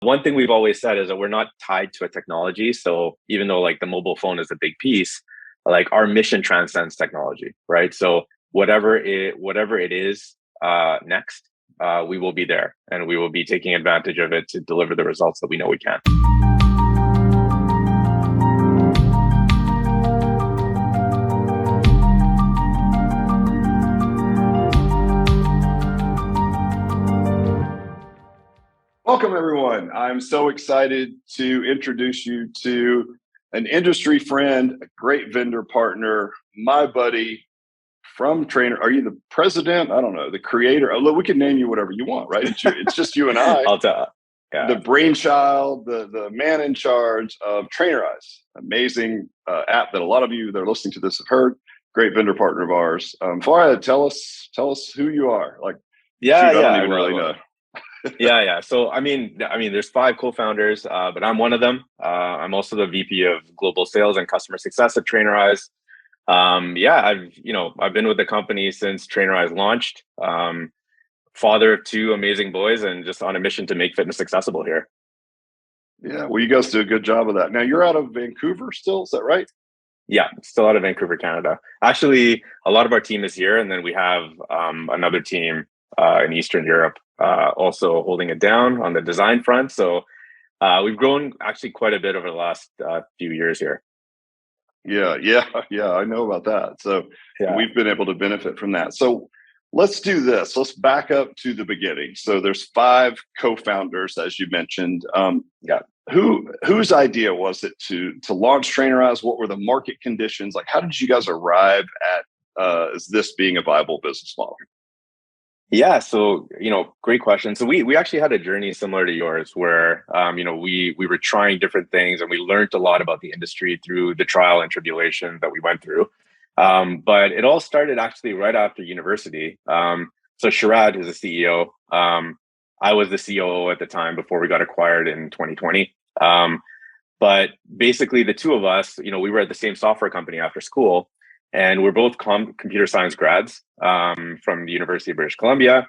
One thing we've always said is that we're not tied to a technology. So even though like the mobile phone is a big piece, like our mission transcends technology, right? So whatever it is next, we will be there and we will be taking advantage of it to deliver the results that we know we can. Welcome, everyone. I'm so excited to introduce you to an industry friend, a great vendor partner, my buddy from Trainer. Are you the president? I don't know, the creator. Although we can name you whatever you want, right? It's just you and I. I'll tell. Yeah. The brainchild, the man in charge of Trainerize, amazing app that a lot of you that are listening to this have heard. Great vendor partner of ours. Farah, tell us who you are. Like, yeah, shoot, yeah, I don't even really know. Yeah. So I mean, there's 5 co-founders, but I'm one of them. I'm also the VP of Global Sales and Customer Success at Trainerize. I've been with the company since Trainerize launched. Father of 2 amazing boys, and just on a mission to make fitness accessible here. Yeah, well, you guys do a good job of that. Now you're out of Vancouver still, is that right? Yeah, still out of Vancouver, Canada. Actually, a lot of our team is here, and then we have another team in Eastern Europe also holding it down on the design front. So we've grown actually quite a bit over the last few years here. Yeah, I know about that. So Yeah. we've been able to benefit from that. So let's do this. Let's back up to the beginning. So there's 5 co-founders, as you mentioned. Whose idea was it to launch Trainerize? What were the market conditions? Like, how did you guys arrive at this being a viable business model? Yeah, so great question. So we actually had a journey similar to yours, where we were trying different things, and we learned a lot about the industry through the trial and tribulation that we went through. But it all started actually right after university. So Sharad is the CEO. I was the COO at the time before we got acquired in 2020. But basically, the 2 of us, we were at the same software company after school. And we're both computer science grads from the University of British Columbia.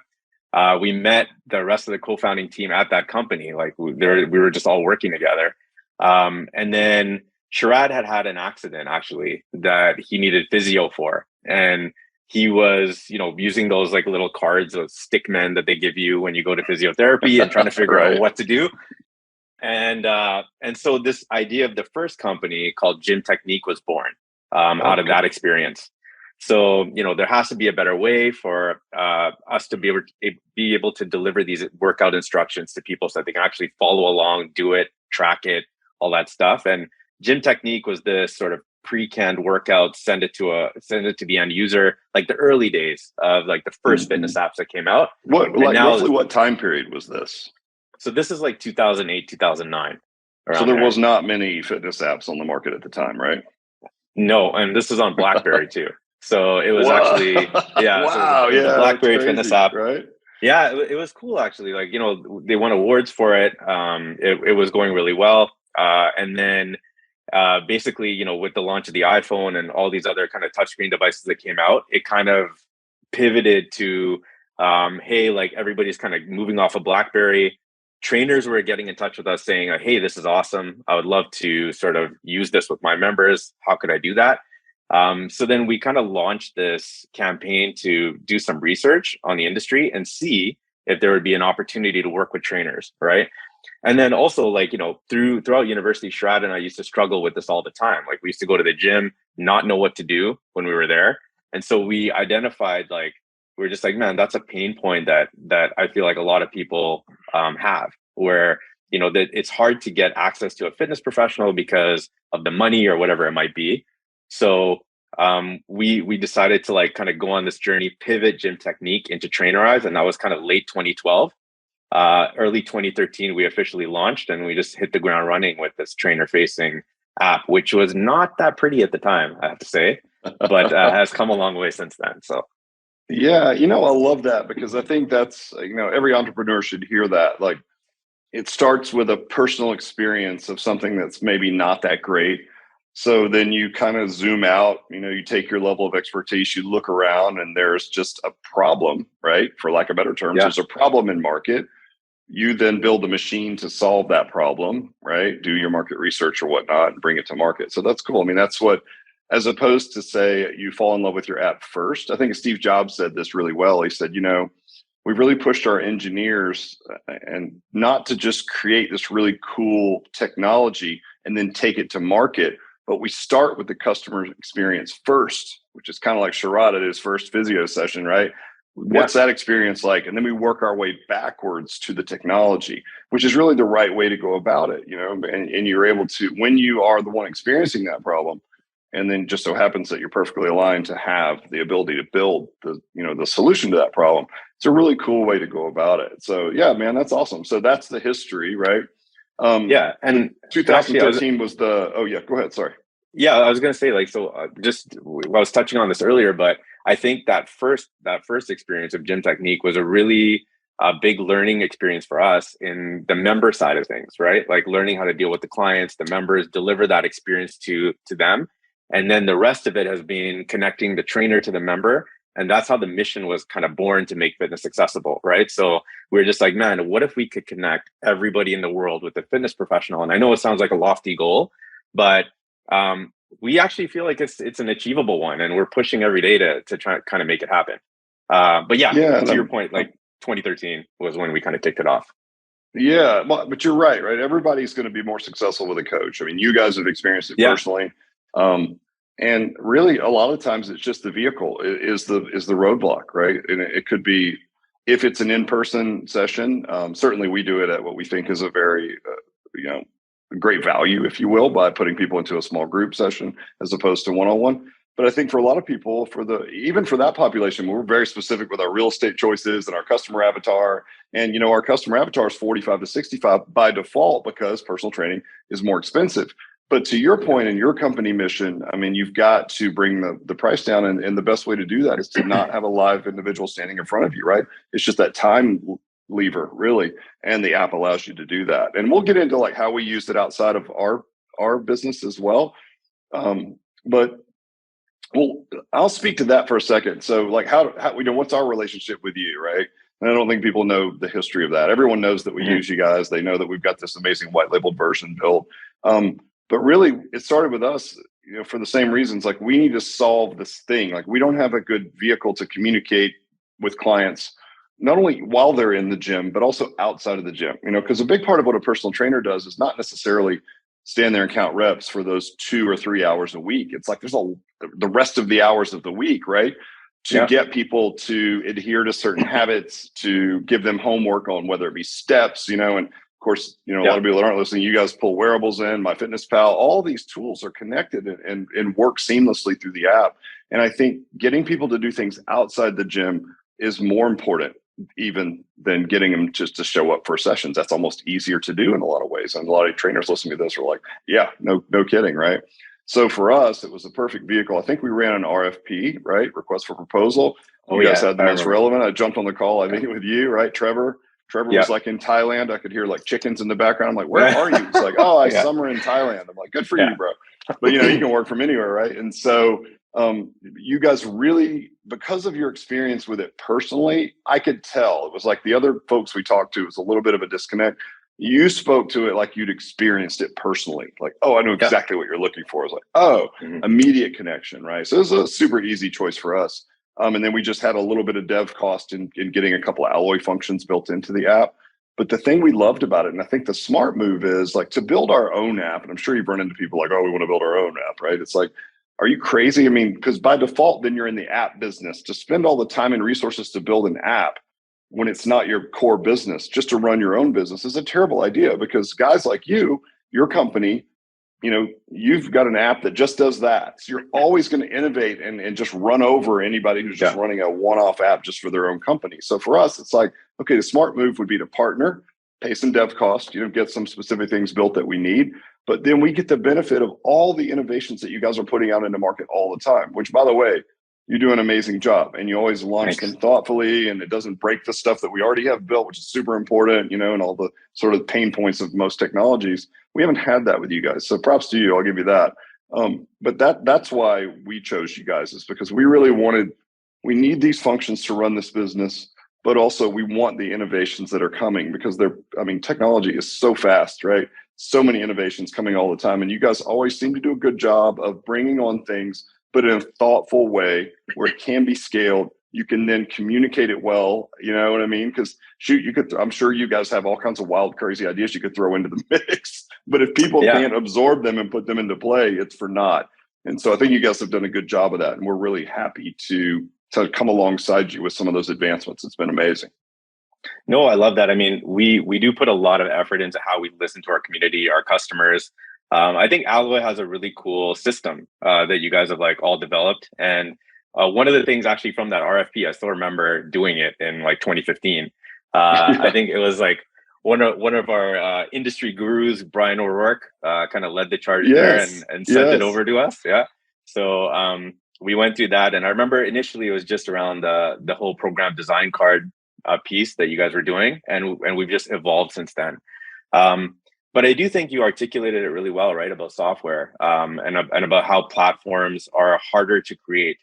We met the rest of the co-founding team at that company. Like we were just all working together. And then Sharad had an accident actually that he needed physio for, and he was using those like little cards, those stick men that they give you when you go to physiotherapy, and trying to figure Right. out what to do. And so this idea of the first company called Gym Technique was born. Out of that experience. So, there has to be a better way for us to be able to deliver these workout instructions to people so that they can actually follow along, do it, track it, all that stuff. And Gym Technique was this sort of pre-canned workout, send it to the end user, like the early days of like the first fitness apps that came out. Roughly what time period was this? So this is like 2008, 2009. So there was not many fitness apps on the market at the time, right? No, and this is on BlackBerry too. So it was actually, yeah. Wow, so it was a BlackBerry crazy, fitness app, right? Yeah, it was cool actually. Like they won awards for it. It was going really well. And then basically, with the launch of the iPhone and all these other kind of touchscreen devices that came out, it kind of pivoted to, hey, like everybody's kind of moving off of BlackBerry. Trainers were getting in touch with us saying, hey, this is awesome. I would love to sort of use this with my members. How could I do that? So then we kind of launched this campaign to do some research on the industry and see if there would be an opportunity to work with trainers, right? And then also, like, throughout university, Sharad and I used to struggle with this all the time. Like, we used to go to the gym, not know what to do when we were there. And so we identified, like, we're just like, man, that's a pain point that I feel like a lot of people have, where that it's hard to get access to a fitness professional because of the money or whatever it might be. So we decided to like kind of go on this journey, pivot Gym Technique into Trainerize, and that was kind of late 2012. Early 2013, we officially launched, and we just hit the ground running with this trainer-facing app, which was not that pretty at the time, I have to say, but has come a long way since then. So. Yeah, I love that, because I think that's, every entrepreneur should hear that. Like, it starts with a personal experience of something that's maybe not that great. So then you kind of zoom out, you take your level of expertise, you look around, and there's just a problem, right? For lack of better terms, There's a problem in market. You then build the machine to solve that problem, right? Do your market research or whatnot and bring it to market. So that's cool. I mean, that's what, as opposed to say you fall in love with your app first. I think Steve Jobs said this really well. He said, we've really pushed our engineers and not to just create this really cool technology and then take it to market, but we start with the customer experience first, which is kind of like Sharad at his first physio session, right? What's that experience like? And then we work our way backwards to the technology, which is really the right way to go about it, and you're able to, when you are the one experiencing that problem, and then just so happens that you're perfectly aligned to have the ability to build the solution to that problem. It's a really cool way to go about it. So yeah, man, that's awesome. So that's the history, right? And 2013 was oh yeah, go ahead. Sorry. Yeah, I was going to say, just I was touching on this earlier, but I think that first experience of gym technique was a really big learning experience for us in the member side of things, right? Like learning how to deal with the clients, the members, deliver that experience to them. And then the rest of it has been connecting the trainer to the member. And that's how the mission was kind of born, to make fitness accessible, right? So we were just like, man, what if we could connect everybody in the world with a fitness professional? And I know it sounds like a lofty goal, but we actually feel like it's an achievable one, and we're pushing every day to try to kind of make it happen. But to your point, like 2013 was when we kind of kicked it off. Yeah, but you're right? Everybody's going to be more successful with a coach. I mean, you guys have experienced it personally. And really, a lot of times it's just the vehicle is the roadblock, right? And it could be, if it's an in-person session, certainly we do it at what we think is a very, great value, if you will, by putting people into a small group session as opposed to one-on-one. But I think for a lot of people, even for that population, we're very specific with our real estate choices and our customer avatar. And, our customer avatar is 45 to 65 by default, because personal training is more expensive. But to your point and your company mission, I mean, you've got to bring the price down. And the best way to do that is to not have a live individual standing in front of you, right? It's just that time lever, really. And the app allows you to do that. And we'll get into like how we used it outside of our business as well. But I'll speak to that for a second. So like how what's our relationship with you, right? And I don't think people know the history of that. Everyone knows that we use you guys. They know that we've got this amazing white labeled version built. But really, it started with us, for the same reasons. Like, we need to solve this thing. Like, we don't have a good vehicle to communicate with clients, not only while they're in the gym, but also outside of the gym. Because a big part of what a personal trainer does is not necessarily stand there and count reps for those 2 or 3 hours a week. It's like there's the rest of the hours of the week, right? To get people to adhere to certain habits, to give them homework on whether it be steps, and of course, a lot of people that aren't listening, you guys pull wearables in, MyFitnessPal, all these tools are connected and work seamlessly through the app. And I think getting people to do things outside the gym is more important even than getting them just to show up for sessions. That's almost easier to do in a lot of ways. And a lot of trainers listening to this are like, yeah, no kidding, right? So for us, it was a perfect vehicle. I think we ran an RFP, right? Request for proposal. You guys had the most relevant. I jumped on the call, I think, with you, right? Trevor was like in Thailand. I could hear like chickens in the background. I'm like, where are you? It's like, oh, I summer in Thailand. I'm like, good for you, bro. But you can work from anywhere, right? And so you guys really, because of your experience with it personally, I could tell it was like the other folks we talked to was a little bit of a disconnect. You spoke to it like you'd experienced it personally. Like, oh, I know exactly what you're looking for. It's like, oh, immediate connection, right? So it was a super easy choice for us. And then we just had a little bit of dev cost in getting a couple of alloy functions built into the app. But the thing we loved about it, and I think the smart move is like to build our own app. And I'm sure you've run into people like, oh, we want to build our own app, right? It's like, are you crazy? I mean, because by default, then you're in the app business. To spend all the time and resources to build an app when it's not your core business, just to run your own business, is a terrible idea, because guys like you, your company, you've got an app that just does that. So you're always going to innovate and just run over anybody who's just running a one-off app just for their own company. So for us, it's like, okay, the smart move would be to partner, pay some dev cost, get some specific things built that we need. But then we get the benefit of all the innovations that you guys are putting out into market all the time, which, by the way, you do an amazing job, and you always launch them thoughtfully, and it doesn't break the stuff that we already have built, which is super important, and all the sort of pain points of most technologies. We haven't had that with you guys. So props to you. I'll give you that. But that's why we chose you guys, is because we really we need these functions to run this business. but also we want the innovations that are coming because technology is so fast, right? So many innovations coming all the time. And you guys always seem to do a good job of bringing on things, but in a thoughtful way where it can be scaled. You can then communicate it well. You know what I mean? Because shoot, I'm sure you guys have all kinds of wild, crazy ideas you could throw into the mix. But if people can't absorb them and put them into play, it's for naught. And so I think you guys have done a good job of that. And we're really happy to come alongside you with some of those advancements. It's been amazing. No, I love that. I mean, we do put a lot of effort into how we listen to our community, our customers. I think Alloy has a really cool system that you guys have like all developed. And one of the things actually from that RFP, I still remember doing it in like 2015. I think it was like one of our industry gurus, Brian O'Rourke, kind of led the charge there and sent it over to us. Yeah. So we went through that. And I remember initially it was just around the whole program design card piece that you guys were doing. And we've just evolved since then. But I do think you articulated it really well, right, about software and about how platforms are harder to create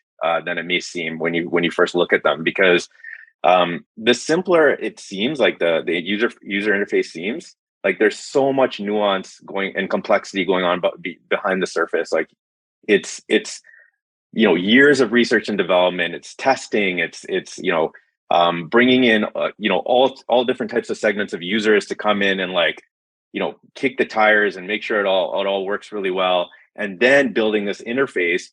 than it may seem when you first look at them, because the simpler it seems, like the user interface seems, like there's so much nuance going and complexity going on behind the surface. Like it's years of research and development, it's testing, it's bringing in all different types of segments of users to come in and like kick the tires and make sure it all works really well, and then building this interface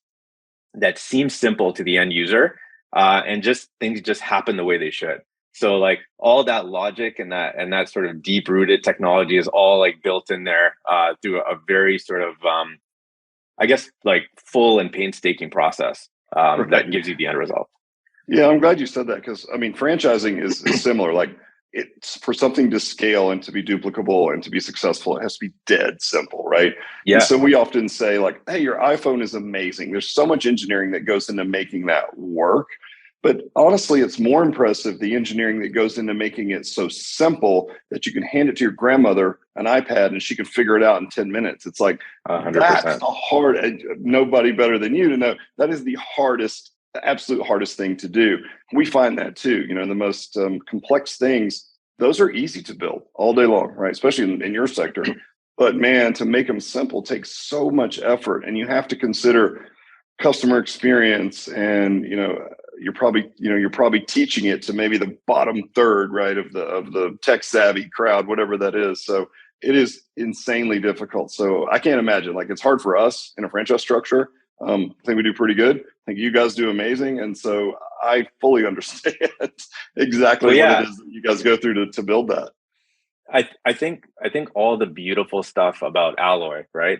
that seems simple to the end user, and just things just happen the way they should. So like all that logic and that sort of deep rooted technology is all like built in there through a very sort of I guess like full and painstaking process that gives you the end result. Yeah, I'm glad you said that, because I mean, franchising is similar. Like, it's for something to scale and to be duplicable and to be successful, it has to be dead simple, right? Yeah. And so we often say like, hey, your iPhone is amazing. There's so much engineering that goes into making that work. But honestly, it's more impressive the engineering that goes into making it so simple that you can hand it to your grandmother an iPad and she can figure it out in 10 minutes. It's like, 100%. That's the hard, nobody better than you to know, that is the absolute hardest thing to do. We find that too, the most complex things, those are easy to build all day long, right? Especially in your sector. But man, to make them simple takes so much effort, and you have to consider customer experience, and you're probably teaching it to maybe the bottom third, right, of the tech savvy crowd, whatever that is. So it is insanely difficult. So I can't imagine, like, it's hard for us in a franchise structure. I think we do pretty good. I think you guys do amazing. And so I fully understand exactly what it is that you guys go through to build that. I think all the beautiful stuff about Alloy, right?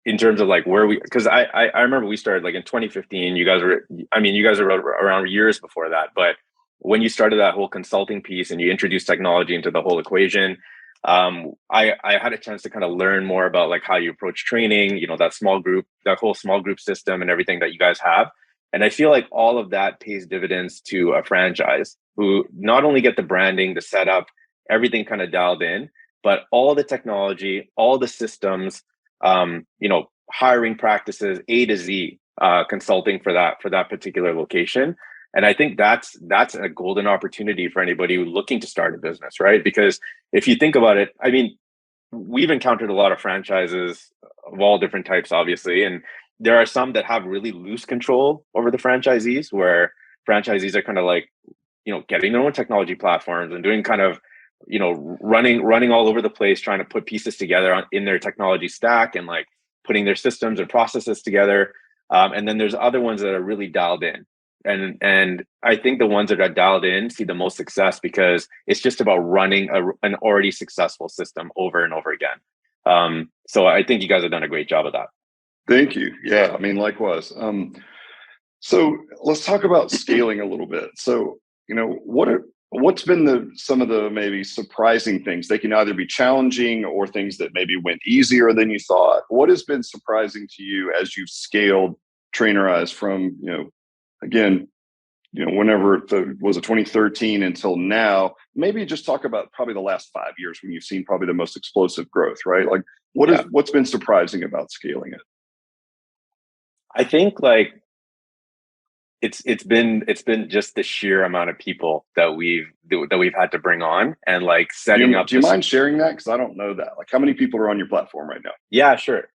In terms of like because I remember we started like in 2015, you guys were around years before that. But when you started that whole consulting piece and you introduced technology into the whole equation, I had a chance to kind of learn more about like how you approach training, that whole small group system and everything that you guys have. And I feel like all of that pays dividends to a franchise who not only get the branding, the setup, everything kind of dialed in, but all the technology, all the systems, hiring practices, A to Z, consulting for that particular location. And I think that's a golden opportunity for anybody looking to start a business, right? Because if you think about it, I mean, we've encountered a lot of franchises of all different types, obviously, and there are some that have really loose control over the franchisees, where franchisees are kind of like, getting their own technology platforms and doing kind of, running all over the place, trying to put pieces together in their technology stack and like putting their systems and processes together. And then there's other ones that are really dialed in. And I think the ones that are dialed in see the most success because it's just about running an already successful system over and over again. So I think you guys have done a great job of that. Thank you. Yeah, I mean, likewise. So let's talk about scaling a little bit. So, what's been some of the maybe surprising things? They can either be challenging or things that maybe went easier than you thought. What has been surprising to you as you've scaled Trainerize from, again, whenever was it 2013 until now? Maybe just talk about probably the last 5 years when you've seen probably the most explosive growth, right? Like what's been surprising about scaling it? I think like it's been just the sheer amount of people that we've had to bring on, and like setting up Do you this. mind sharing that? Because I don't know that. Like, how many people are on your platform right now? Yeah, sure.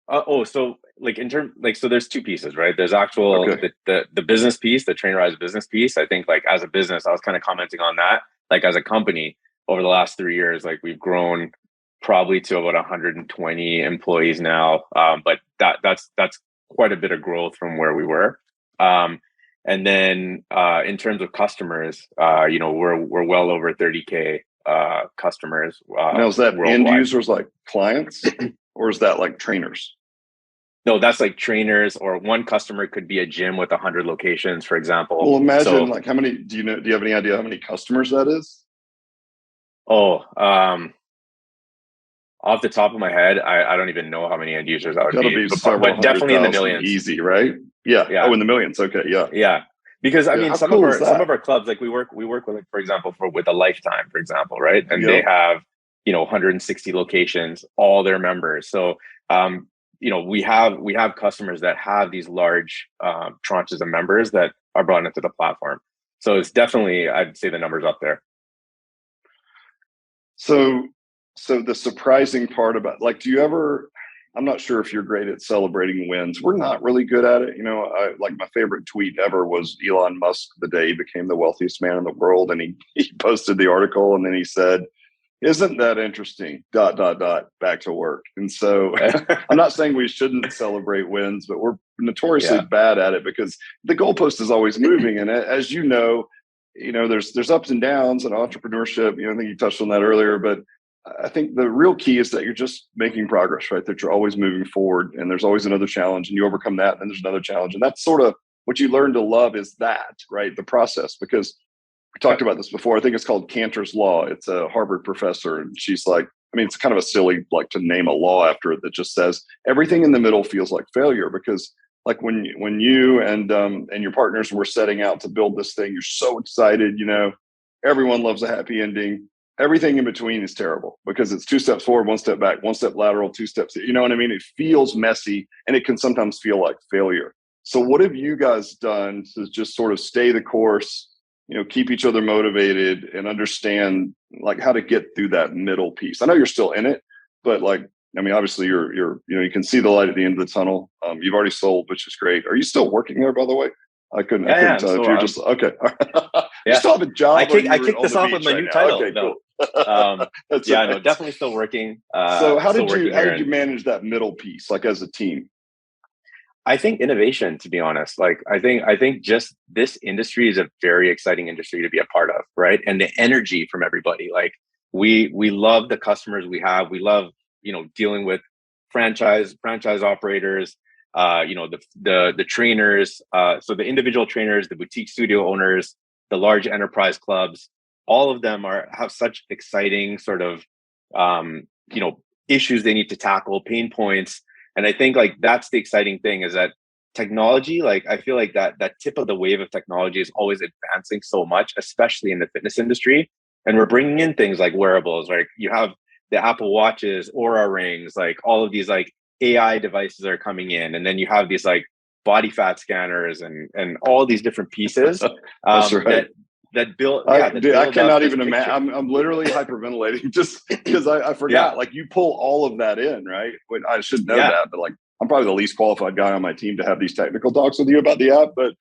So like in terms, like, so there's two pieces, right? There's actual Okay. the business piece, the Trainerize business piece. I think like as a business, I was kind of commenting on that. Like as a company, over the last 3 years, like we've grown probably to about 120 employees now. But that's quite a bit of growth from where we were. And then in terms of customers, we're well over 30K customers Now, is that end worldwide. users like clients, or is that like trainers? No, that's like trainers, or one customer could be a gym with 100 locations, for example. Well, imagine So, like how many do you know? Do you have any idea how many customers that is? oh, off the top of my head, I don't even know how many end users that would Got to be, be but several but hundred definitely in the thousand, millions. easy, right? Yeah. Yeah, Oh, in the millions. Okay. Yeah. yeah. Because I Yeah. mean, How some of cool is our some that? of our clubs, like we work with, like, for example, with a Lifetime, for example, right? And they Yep. have 160 locations, all their members. So we have customers that have these large tranches of members that are brought into the platform. So it's definitely, I'd say, the numbers up there. So, so the surprising part about, like, do you ever? I'm not sure if you're great at celebrating wins. We're not really good at it. Like my favorite tweet ever was Elon Musk the day he became the wealthiest man in the world, and he posted the article, and then he said, "Isn't that interesting? Dot dot dot. Back to work." And so, I'm not saying we shouldn't celebrate wins, but we're notoriously Yeah, bad at it because the goalpost is always moving, and as there's ups and downs in entrepreneurship. I think you touched on that earlier, but I think the real key is that you're just making progress, right? That you're always moving forward, and there's always another challenge, and you overcome that, and then there's another challenge, and that's sort of what you learn to love, is that, right? The process. Because we talked about this before. I think it's called Cantor's Law. It's a Harvard professor, and she's like, I mean, it's kind of a silly, like, to name a law after it that just says everything in the middle feels like failure. Because like when you and your partners were setting out to build this thing, you're so excited. Everyone loves a happy ending. Everything in between is terrible because it's two steps forward, one step back, one step lateral, two steps. You know what I mean? It feels messy, and it can sometimes feel like failure. So what have you guys done to just sort of stay the course, keep each other motivated, and understand like how to get through that middle piece? I know you're still in it, but like, I mean, obviously you can see the light at the end of the tunnel. You've already sold, which is great. Are you still working there, by the way? I couldn't yeah. tell if So you're just okay. You yeah, still have a I job, or kick I you're kicked on this the off with beach my right new now? title. Okay, No, cool. That's yeah, no, nice. definitely still working. So Still working how here, did you and manage that middle piece, like as a team? I think innovation, to be honest. Like I think just this industry is a very exciting industry to be a part of, right? And the energy from everybody. Like we love the customers we have. We love, dealing with franchise operators, the trainers, so the individual trainers, the boutique studio owners, the large enterprise clubs, all of them have such exciting sort of issues they need to tackle, pain points. And I think like that's the exciting thing, is that technology, like I feel like that tip of the wave of technology is always advancing so much, especially in the fitness industry. And we're bringing in things like wearables, right? You have the Apple Watches, Aura rings, like all of these like AI devices are coming in, and then you have these like body fat scanners and all these different pieces That's right. that build, I yeah, that dude, I build up cannot this even imagine. picture. I'm literally hyperventilating just because I Yeah, forgot. Like, you pull all of that in, right? I should know yeah, that, but like, I'm probably the least qualified guy on my team to have these technical talks with you about the app. But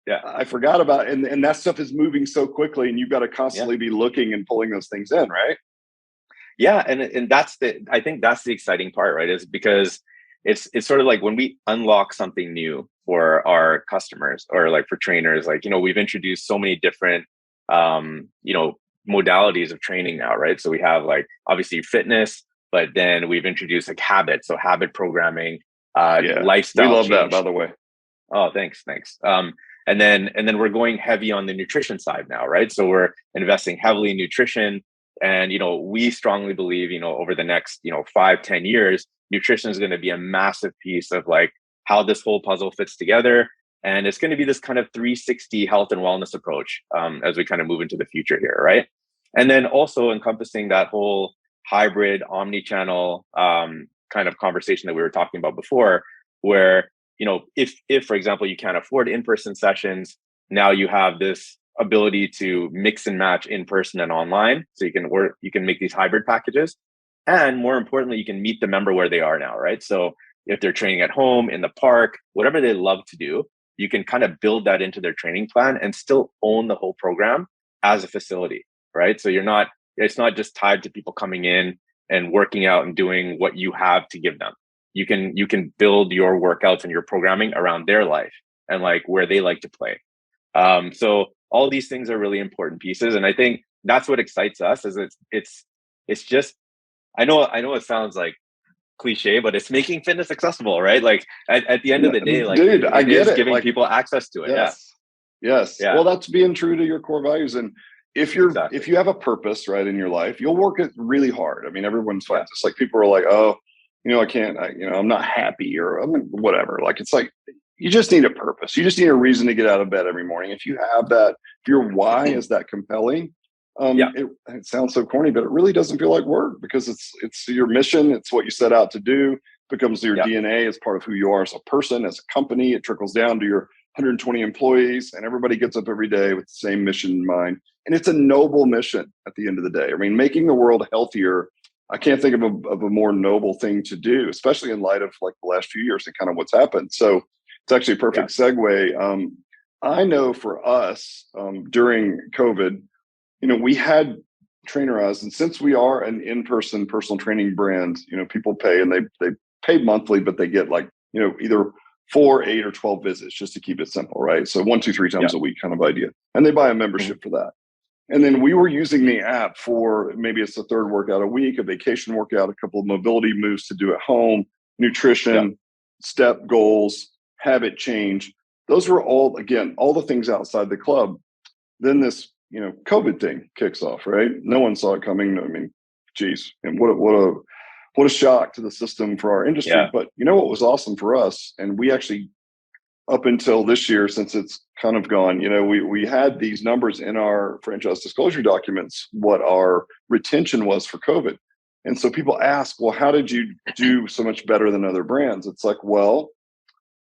yeah, I forgot about it. And that stuff is moving so quickly, and you've got to yeah. constantly be looking and pulling those things in, right? Yeah, and I think that's the exciting part, right? Is because it's sort of like when we unlock something new for our customers, or like for trainers, like, we've introduced so many different modalities of training now, right? So we have like obviously fitness, but then we've introduced like habits, so habit programming, Yeah, we lifestyle love that, by change. the way. Oh, thanks. And then we're going heavy on the nutrition side now, right? So we're investing heavily in nutrition, and we strongly believe, over the next 5-10 years, nutrition is going to be a massive piece of like how this whole puzzle fits together, and it's going to be this kind of 360 health and wellness approach as we kind of move into the future here, right? And then also encompassing that whole hybrid omni-channel kind of conversation that we were talking about before, where if for example you can't afford in-person sessions, now you have this ability to mix and match in person and online. So you can make these hybrid packages. And more importantly, you can meet the member where they are now, right? So if they're training at home, in the park, whatever they love to do, you can kind of build that into their training plan and still own the whole program as a facility, right? So it's not just tied to people coming in and working out and doing what you have to give them. You can build your workouts and your programming around their life and like where they like to play. So all these things are really important pieces, and I think that's what excites us. Is it's just I know it sounds like cliche, but it's making fitness accessible, right? Like at the end of the day, like Dude, I it get is it. giving Like, people access to it. Yeah, yes. Yes. yeah, Well, that's being true to your core values. And exactly. if you have a purpose, right, in your life, you'll work it really hard. I mean, everyone Yeah, finds this. Like people are like, oh, I can't, I'm not happy or whatever. Like it's like you just need a purpose. You just need a reason to get out of bed every morning. If you have that, if your why is that compelling, yeah, it sounds so corny, but it really doesn't feel like work because it's your mission. It's what you set out to do. Becomes your yeah, DNA. It's part of who you are as a person, as a company. It trickles down to your 120 employees, and everybody gets up every day with the same mission in mind. And it's a noble mission at the end of the day. I mean, making the world healthier. I can't think of a more noble thing to do, especially in light of like the last few years and kind of what's happened. So it's actually a yeah, perfect segue. I know for us during COVID, we had Trainerize, and since we are an in-person personal training brand, people pay and they pay monthly, but they get like either 4, 8, or 12 visits just to keep it simple, right? So 1, 2, 3 yeah. times a week kind of idea, and they buy a Mhm. membership for that. And then we were using the app for maybe it's the third workout a week, a vacation workout, a couple of mobility moves to do at home, Yeah, nutrition, step goals, habit change. Those were all, again, all the things outside the club. Then this, COVID thing kicks off, right? No one saw it coming. I mean, geez, and what a shock to the system for our industry. yeah, But what was awesome for us, and we actually up until this year, since it's kind of gone, we had these numbers in our franchise disclosure documents, what our retention was for COVID. And so people ask, well, how did you do so much better than other brands? It's like, well,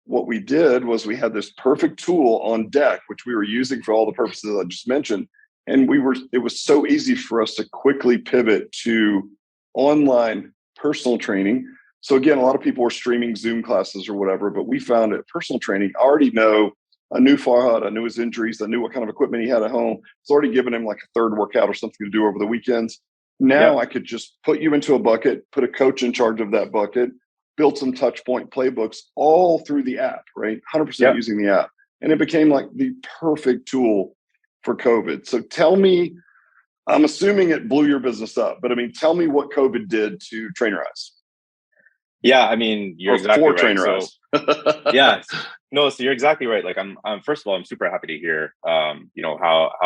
what we did was we had this perfect tool on deck, which we were using for all the purposes I just mentioned. And it was so easy for us to quickly pivot to online personal training. So again, a lot of people were streaming Zoom classes or whatever, but we found that personal training, I already know. I knew Farhad, I knew his injuries, I knew what kind of equipment he had at home. It's already given him like a third workout or something to do over the weekends. yeah, Now I could just put you into a bucket, put a coach in charge of that bucket, built some touch point playbooks all through the app, right? 100% yeah. using the app. And it became like the perfect tool for COVID. So tell me, I'm assuming it blew your business up, but I mean, tell me what COVID did to Trainerize Yeah, I mean, you're or exactly for right. Trainerize. So yeah, no, so you're exactly right. Like I'm first of all, I'm super happy to hear, how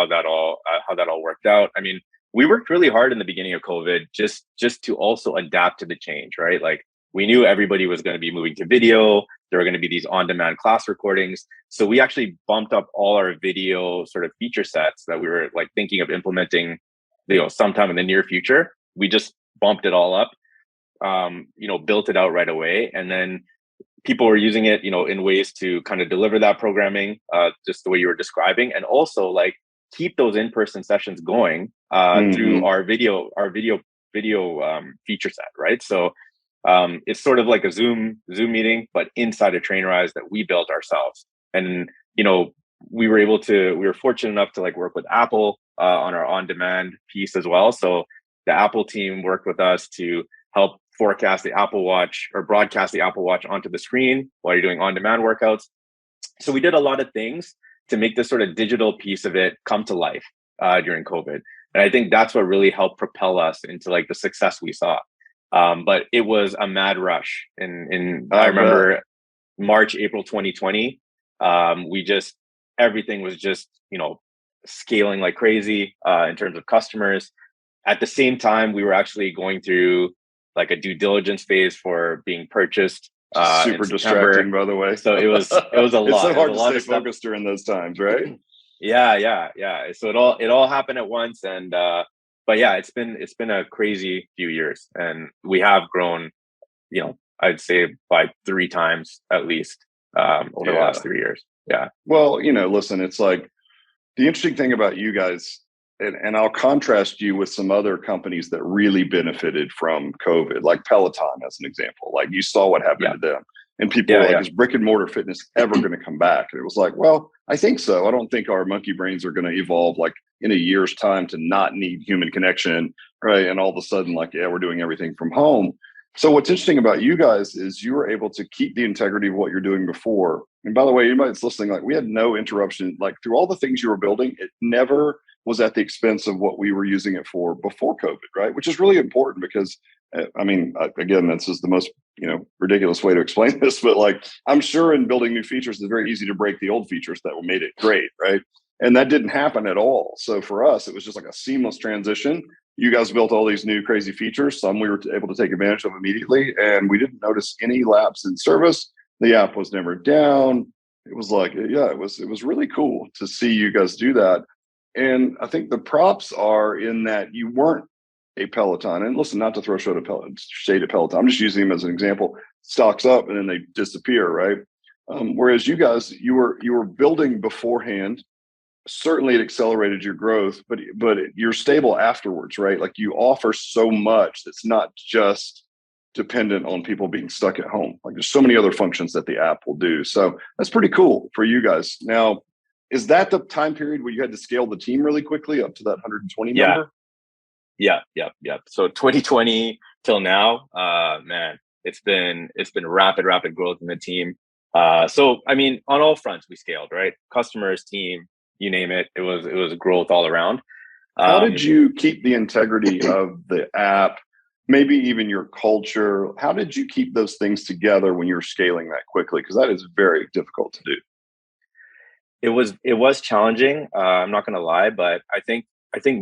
that all worked out. I mean, we worked really hard in the beginning of COVID, just to also adapt to the change, right? Like we knew everybody was going to be moving to video. There were going to be these on-demand class recordings. So we actually bumped up all our video sort of feature sets that we were like thinking of implementing, sometime in the near future. We just bumped it all up, built it out right away. And then people were using it, in ways to kind of deliver that programming, just the way you were describing, and also like keep those in-person sessions going through Mm-hmm. our video feature set, right? So it's sort of like a Zoom meeting, but inside a Trainerize that we built ourselves. And we were fortunate enough to like work with Apple on our on-demand piece as well. So the Apple team worked with us to help forecast the Apple Watch or broadcast the Apple Watch onto the screen while you're doing on-demand workouts. So we did a lot of things to make this sort of digital piece of it come to life during COVID. And I think that's what really helped propel us into like the success we saw. But it was a mad rush. I I bet. remember March, April 2020. Everything was just, scaling like crazy in terms of customers. At the same time, we were actually going through like a due diligence phase for being purchased in Super September. distracting, by the way. So it was a It's so lot. It was a hard to lot stay of stuff. focused during those times, right? Yeah, yeah, yeah. So it all happened at once, and but yeah, it's been a crazy few years, and we have grown, I'd say by 3 times at least over the last Yeah. 3 years. Yeah. Well, listen, it's like the interesting thing about you guys, and I'll contrast you with some other companies that really benefited from COVID, like Peloton as an example. Like you saw what happened Yeah. to them. And people were Yeah. like, Yeah. is brick and mortar fitness ever going to come back? And it was like, well, I think so. I don't think our monkey brains are going to evolve like in a year's time to not need human connection, right? And all of a sudden, like, yeah, we're doing everything from home. So what's interesting about you guys is you were able to keep the integrity of what you're doing before. And by the way, anybody that's listening, like we had no interruption, like through all the things you were building, it never was at the expense of what we were using it for before COVID, right? Which is really important because, I mean, again, this is the most ridiculous way to explain this, but like I'm sure in building new features, it's very easy to break the old features that made it great, right? And that didn't happen at all. So for us, it was just like a seamless transition. You guys built all these new crazy features. Some we were able to take advantage of immediately, and we didn't notice any lapse in service. The app was never down. It was like, yeah, it was really cool to see you guys do that. And I think the props are in that you weren't a Peloton. And listen, not to throw shade at Peloton. I'm just using them as an example. Stocks up and then they disappear, right? Whereas you guys, you were building beforehand. Certainly, it accelerated your growth, but you're stable afterwards, right? Like you offer so much that's not just dependent on people being stuck at home. Like there's so many other functions that the app will do. So that's pretty cool for you guys. Now, is that the time period where you had to scale the team really quickly up to that 120 Yeah. number? Yeah. So 2020 till now, man, it's been rapid growth in the team. So I mean, on all fronts we scaled, right? Customers, team, you name it. It was growth all around. How did you keep the integrity of the app, maybe even your culture? How did you keep those things together when you're scaling that quickly? Because that is very difficult to do. It was challenging. I'm not going to lie, but I think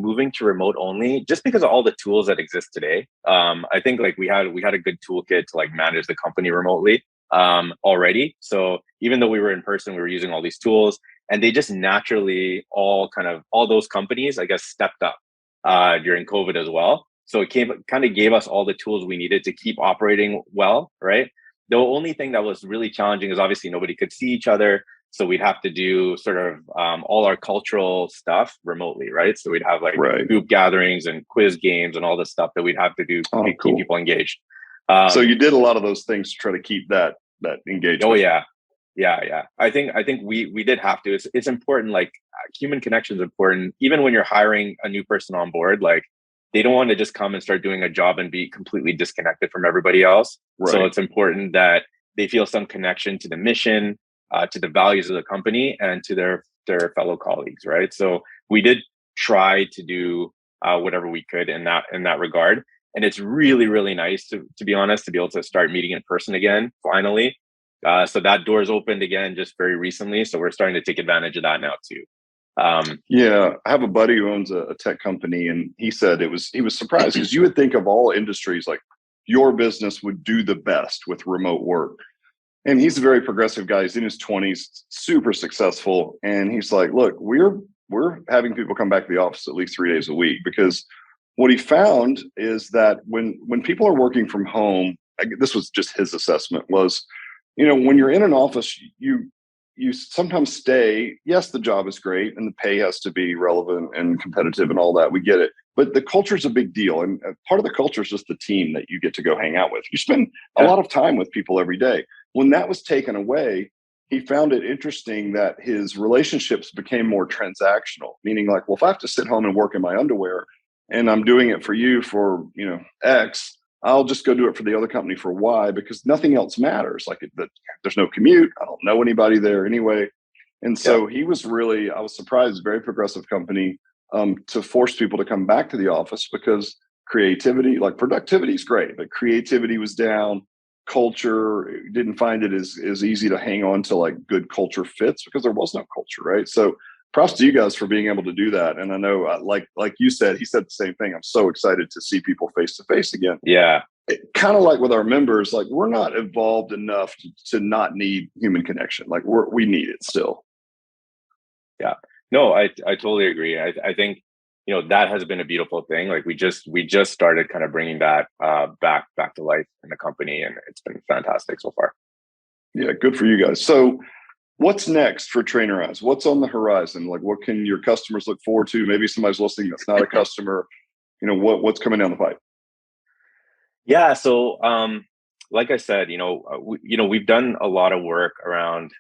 moving to remote only, just because of all the tools that exist today, I think like we had a good toolkit to like manage the company remotely already. So even though we were in person, we were using all these tools, and they just naturally all those companies, I guess, stepped up during COVID as well. So it kind of gave us all the tools we needed to keep operating well, right? The only thing that was really challenging is obviously nobody could see each other. So we'd have to do sort of all our cultural stuff remotely, right? So we'd have like Right. group gatherings and quiz games and all this stuff that we'd have to do to keep people engaged. So you did a lot of those things to try to keep that engagement. Oh yeah. I think we did have to. It's important. Like human connection is important. Even when you're hiring a new person on board, like they don't want to just come and start doing a job and be completely disconnected from everybody else. Right. So it's important that they feel some connection to the mission, to the values of the company, and to their fellow colleagues, right? So we did try to do whatever we could in that regard, and it's really, really nice to be honest, to be able to start meeting in person again finally. So that door's opened again just very recently, so we're starting to take advantage of that now too. Yeah, I have a buddy who owns a tech company, and he said he was surprised because you would think of all industries like your business would do the best with remote work. And he's a very progressive guy. He's in his 20s, super successful. And he's like, look, we're having people come back to the office at least 3 days a week, because what he found is that when people are working from home, this was just his assessment, was, when you're in an office, you sometimes stay. Yes, the job is great and the pay has to be relevant and competitive and all that. We get it. But the culture is a big deal. And part of the culture is just the team that you get to go hang out with. You spend a lot of time with people every day. When that was taken away, he found it interesting that his relationships became more transactional, meaning like, well, if I have to sit home and work in my underwear and I'm doing it for you for, X, I'll just go do it for the other company for Y, because nothing else matters. Like there's no commute. I don't know anybody there anyway. And so I was surprised, very progressive company, to force people to come back to the office, because creativity, like productivity is great, but creativity was down. Culture, didn't find it as easy to hang on to like good culture fits because there was no culture, right? So props to you guys for being able to do that. And I know, like you said, he said the same thing. I'm so excited to see people face to face again. Yeah. Kind of like with our members, like we're not evolved enough to not need human connection. Like we need it still. Yeah. No, I totally agree. I think, that has been a beautiful thing. Like we just started kind of bringing that back to life in the company, and it's been fantastic so far. Yeah, good for you guys. So What's next for Trainerize? What's on the horizon? Like, what can your customers look forward to? Maybe somebody's listening that's not a customer. What's coming down the pipe? Yeah. So, like I said, we've done a lot of work around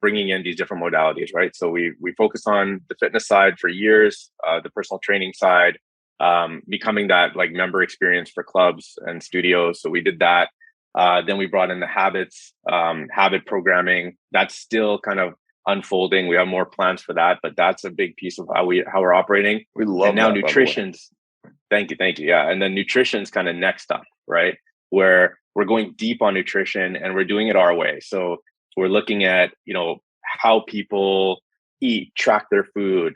bringing in these different modalities, right? So we focus on the fitness side for years, the personal training side, becoming that like member experience for clubs and studios. So we did that. Then we brought in the habit programming. That's still kind of unfolding. We have more plans for that, but that's a big piece of how we're operating. We love and now that, nutrition's. Thank you. Yeah. And then nutrition's kind of next up, right? Where we're going deep on nutrition and we're doing it our way. So we're looking at, how people eat, track their food,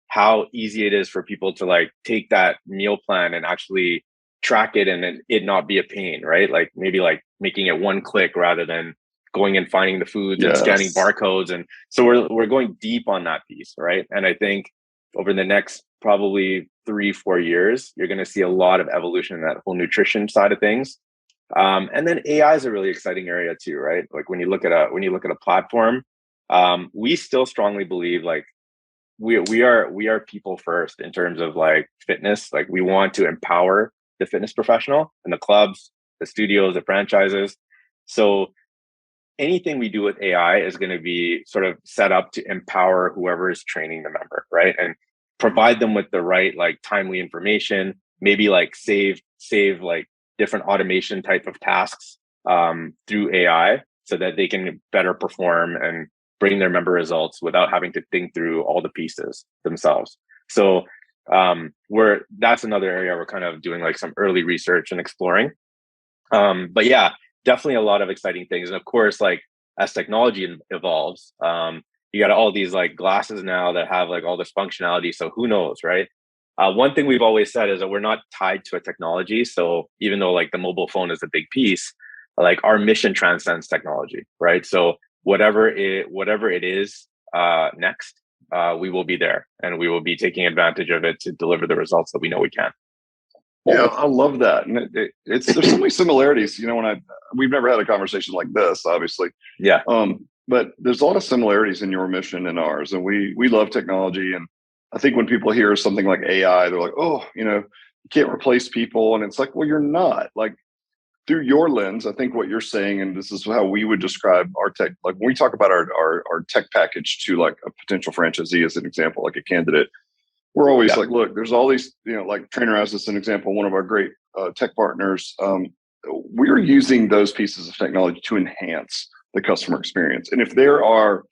how easy it is for people to like take that meal plan and actually track it and then it not be a pain, right? Like maybe like making it one click rather than going and finding the foods and scanning barcodes. And so we're going deep on that piece, right? And I think over the next probably 3-4 years, you're going to see a lot of evolution in that whole nutrition side of things. And then AI is a really exciting area too, right? Like when you look at a platform, we still strongly believe like we are people first in terms of like fitness. Like we want to empower the fitness professional and the clubs, the studios, the franchises. So anything we do with AI is going to be sort of set up to empower whoever is training the member, right? And provide them with the right, like timely information, maybe like save like different automation type of tasks through AI so that they can better perform and bring their member results without having to think through all the pieces themselves. So that's another area we're kind of doing like some early research and exploring. But yeah, definitely a lot of exciting things. And of course, like as technology evolves, you got all these like glasses now that have like all this functionality. So who knows, right? One thing we've always said is that we're not tied to a technology. So even though like the mobile phone is a big piece, like our mission transcends technology, right? So whatever it is next, we will be there and we will be taking advantage of it to deliver the results that we know we can. Yeah, I love that, and there's so many similarities. We've never had a conversation like this, obviously. Yeah. But there's a lot of similarities in your mission and ours, and we love technology. And I think when people hear something like AI, they're like, oh, you can't replace people, and it's like, well, you're not. Like through your lens, I think what you're saying, and this is how we would describe our tech. Like when we talk about our tech package to like a potential franchisee, as an example, like a candidate. We're always like, look, there's all these, like Trainerize as an example, one of our great tech partners. We're using those pieces of technology to enhance the customer experience. And if there are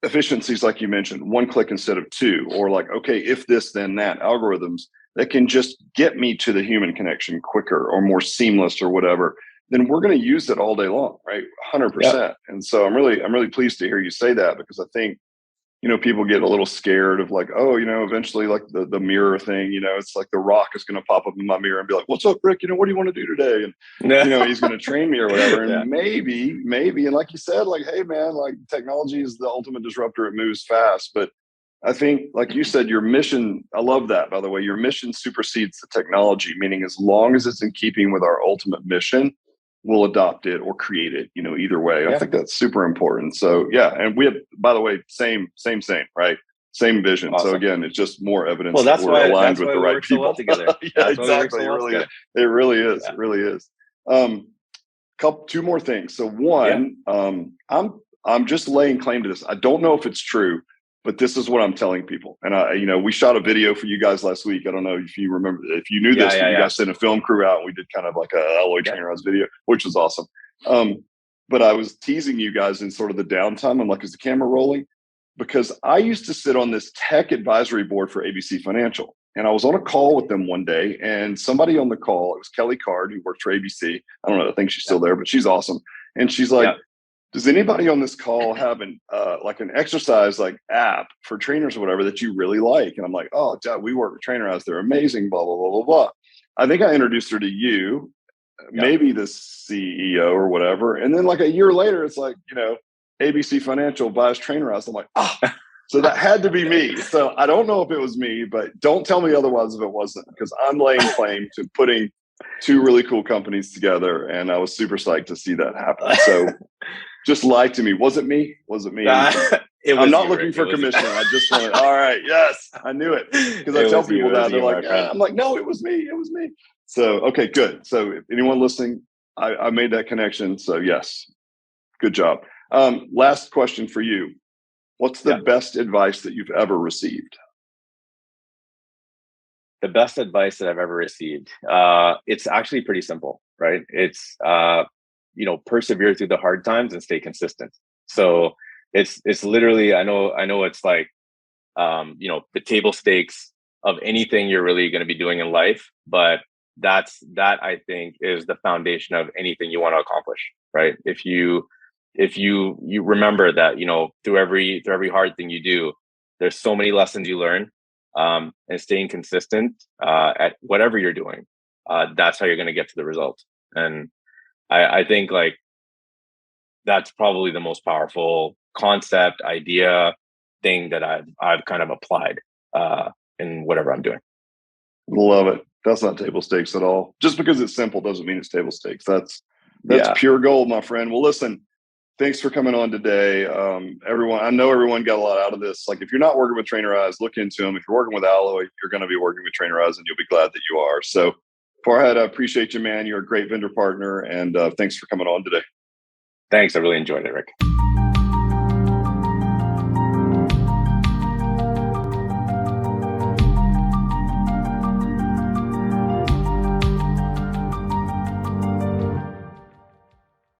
efficiencies, like you mentioned, one click instead of two, or like, okay, if this, then that, algorithms that can just get me to the human connection quicker or more seamless or whatever, then we're going to use it all day long, right? 100%. Yep. And so I'm really pleased to hear you say that, because I think, people get a little scared of like, oh, eventually like the mirror thing, it's like the Rock is going to pop up in my mirror and be like, what's up, Rick? What do you want to do today? And, he's going to train me or whatever. And maybe, and like you said, like, hey man, like technology is the ultimate disruptor. It moves fast. But I think, like you said, your mission, I love that, by the way, your mission supersedes the technology, meaning as long as it's in keeping with our ultimate mission, we'll adopt it or create it, either way. I think that's super important. So yeah. And we have, by the way, same, right? Same vision. Awesome. So again, it's just more evidence that we're aligned with the right people. So well together. Yeah, exactly. It really is. It really is. It really is. Two more things. So one, I'm just laying claim to this. I don't know if it's true, but this is what I'm telling people. And we shot a video for you guys last week. I don't know if you remember, if you knew this, but you guys sent a film crew out and we did kind of like a Alloy Trainerize video, which was awesome. But I was teasing you guys in sort of the downtime. I'm like, is the camera rolling? Because I used to sit on this tech advisory board for ABC Financial. And I was on a call with them one day, and somebody on the call, it was Kelly Card, who worked for ABC. I don't know, I think she's still there, but she's awesome. And she's like, does anybody on this call have an exercise like app for trainers or whatever that you really like? And I'm like, oh, Dad, we work with Trainerize. They're amazing, blah, blah, blah, blah, blah. I think I introduced her to you, maybe the CEO or whatever. And then like a year later, it's like, ABC Financial buys Trainerize. I'm like, so that had to be me. So I don't know if it was me, but don't tell me otherwise if it wasn't, because I'm laying claim to putting two really cool companies together. And I was super psyched to see that happen. So Just lie to me. Was it me? Was it me? I'm not looking for commission. I just want all right. Yes, I knew it. Because I tell people that they're like, I'm like, no, it was me. It was me. So, okay, good. So if anyone listening, I made that connection. So yes, good job. Last question for you. What's the best advice that you've ever received? The best advice that I've ever received. It's actually pretty simple, right? It's, persevere through the hard times and stay consistent. So it's literally, I know it's like, the table stakes of anything you're really going to be doing in life, but that I think is the foundation of anything you want to accomplish, right? If you remember that, through every hard thing you do, there's so many lessons you learn, and staying consistent at whatever you're doing, that's how you're going to get to the result. And I think like that's probably the most powerful concept, idea, thing that I've kind of applied in whatever I'm doing. Love it. That's not table stakes at all. Just because it's simple doesn't mean it's table stakes. That's pure gold, my friend. Well, listen, thanks for coming on today. I know everyone got a lot out of this. Like if you're not working with Trainerize, look into them. If you're working with Alloy, you're going to be working with Trainerize and you'll be glad that you are. So Farhad, I appreciate you, man. You're a great vendor partner. And thanks for coming on today. Thanks. I really enjoyed it, Rick.